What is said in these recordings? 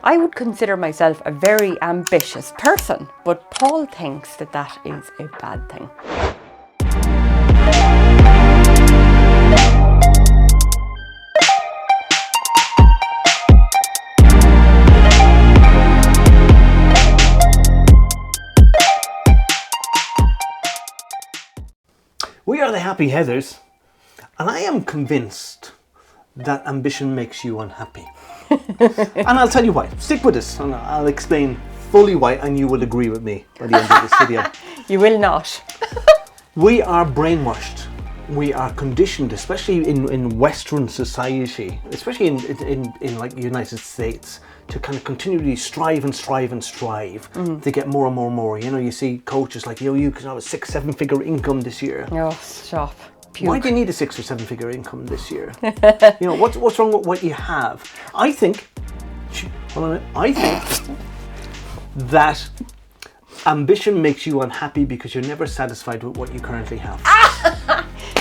I would consider myself a very ambitious person, but Paul thinks that that is a bad thing. We are the Happy Heathers, and I am convinced that ambition makes you unhappy. And I'll tell you why. Stick with us, and I'll explain fully why, and you will agree with me by the end of this video. You will not. We are brainwashed. We are conditioned, especially in Western society, especially in like the United States, to kind of continually strive to get more and more and more. You know, you see coaches like, you can have a 6-7 figure income this year. Oh, stop. Puke. Why do you need a 6 or 7 figure income this year? You know, what's wrong with what you have? I think that ambition makes you unhappy because you're never satisfied with what you currently have.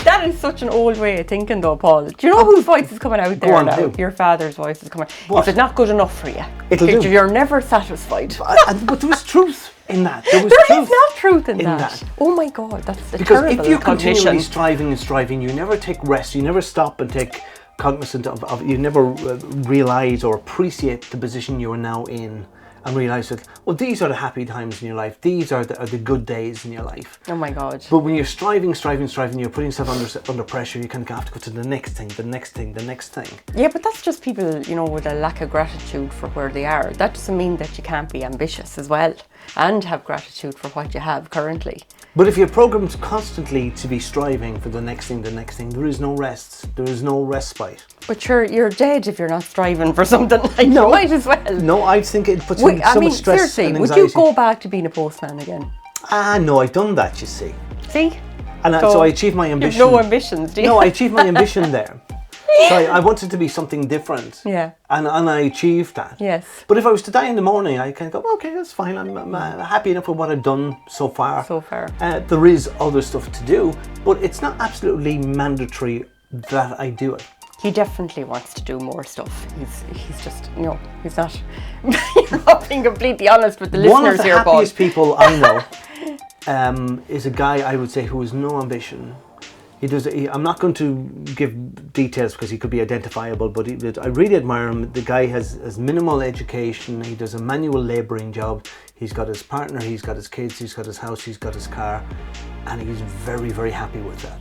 That is such an old way of thinking though, Paul. Do you know whose voice is coming out there now? Who? Your father's voice is coming out. What? Is it not good enough for you? It'll do. You're never satisfied. But there was truth in that. There Is not truth in that. Oh my God, that's the because terrible if you're cognition. continually striving, you never take rest, you never stop and take cognizance of you never realise or appreciate the position you're now in, and realise that, well, these are the happy times in your life, these are the good days in your life. Oh my God. But when you're striving, you're putting yourself under pressure, you kind of have to go to the next thing. Yeah, but that's just people, you know, with a lack of gratitude for where they are. That doesn't mean that you can't be ambitious as well and have gratitude for what you have currently. But if you're programmed constantly to be striving for the next thing, there is no rest. There is no respite. But you're dead if you're not striving for something. Like, you might as well. No, I think it puts in so much stress seriously, and anxiety. would you go back to being a postman again? No, I've done that, you see. See? And so I achieved my ambition. You have no ambitions, do you? No, I achieved my ambition there. So I wanted to be something different. Yeah. And I achieved that. Yes. But if I was to die in the morning, I kind of go, okay, that's fine. I'm happy enough with what I've done so far. There is other stuff to do, but it's not absolutely mandatory that I do it. He definitely wants to do more stuff. He's just, you know, he's not. You're not being completely honest with the listeners here, Paul. One of the happiest people I know is a guy, I would say, who has no ambition. I'm not going to give details because he could be identifiable, but I really admire him. The guy has minimal education. He does a manual labouring job. He's got his partner, he's got his kids, he's got his house, he's got his car, and he's very, very happy with that.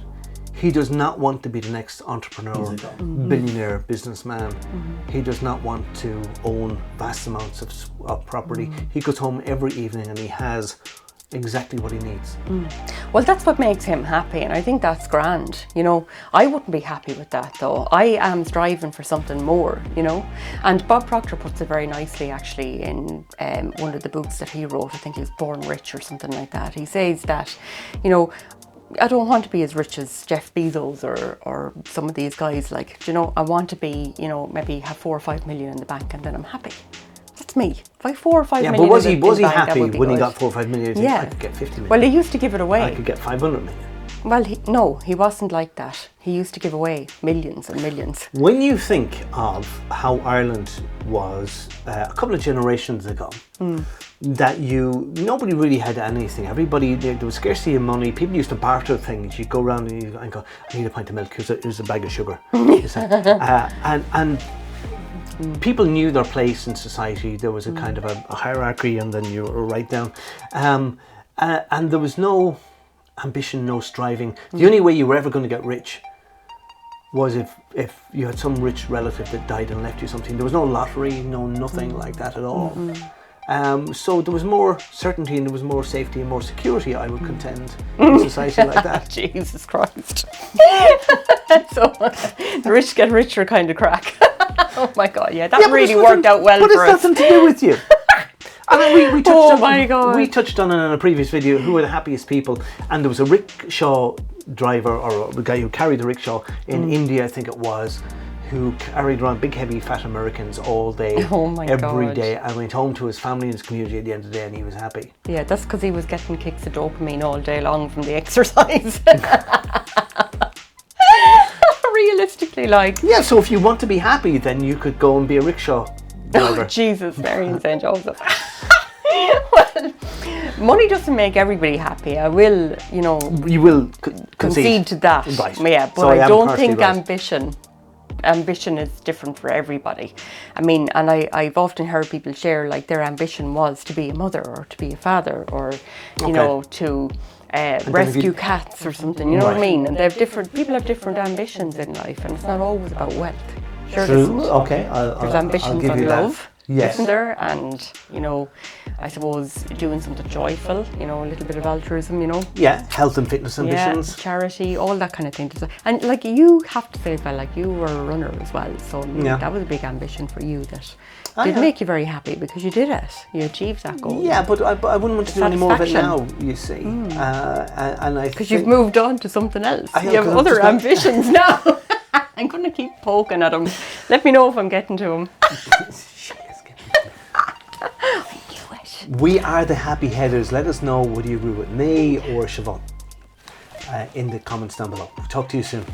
He does not want to be the next entrepreneur, billionaire, businessman. He does not want to own vast amounts of property. He goes home every evening and he has exactly what he needs. Well, that's what makes him happy, and I think that's grand. You know, I wouldn't be happy with that though. I am striving for something more, you know. And Bob Proctor puts it very nicely actually in one of the books that he wrote. I think he was Born Rich or something like that. He says that, you know, I don't want to be as rich as Jeff Bezos or some of these guys. Like, you know, I want to be, you know, maybe have 4 or 5 million in the bank and then I'm happy. That's me. If I 4 or 5 million. Yeah, but was he bank, happy when good. he got 4 or 5 million? Yeah. I could get 50 million. Well, he used to give it away. I could get 500 million. Well, he wasn't like that. He used to give away millions and millions. When you think of how Ireland was a couple of generations ago, that nobody really had anything. Everybody, there was scarcity of money. People used to barter things. You'd go around and go, I need a pint of milk. Here's a bag of sugar. And people knew their place in society. There was a kind of a hierarchy, and then you were right down. And there was no ambition, no striving. The only way you were ever going to get rich was if you had some rich relative that died and left you something. There was no lottery, nothing like that at all. So there was more certainty and there was more safety and more security, I would contend, in a society like that. Jesus Christ. So the rich get richer kind of crack. Oh my God, yeah, that really worked out well for us. But it's nothing to do with you. And we touched on it in a previous video, who are the happiest people, and there was a rickshaw driver, or a guy who carried the rickshaw in India, I think it was, who carried around big heavy fat Americans all day, every day, and went home to his family and his community at the end of the day, and he was happy. Yeah, that's because he was getting kicks of dopamine all day long from the exercise. Realistically, like. Yeah, so if you want to be happy, then you could go and be a rickshaw whatever. Oh, Jesus, Mary and St. Joseph. Well, money doesn't make everybody happy. I will, You will concede to that. Right. Yeah, but So I don't partially think right. ambition is different for everybody. I mean, and I've often heard people share like their ambition was to be a mother or to be a father or, to rescue cats or something, you know what I mean? And people have different ambitions in life, and it's not always about wealth. Sure, True. Okay. there's ambitions give on you love, that. Yes. isn't there? And, I suppose doing something joyful, a little bit of altruism, Yeah. Health and fitness ambitions. Yeah, charity, all that kind of thing. And like you have to say as well, like you were a runner as well, so that was a big ambition for you that did make you very happy because you did it. You achieved that goal. Yeah, but I wouldn't want to do any more of it now, you see. Because you've moved on to something else. You have other ambitions now. I'm going to keep poking at them. Let me know if I'm getting to them. We are the Happy Headers. Let us know whether you agree with me or Siobhan in the comments down below. Talk to you soon.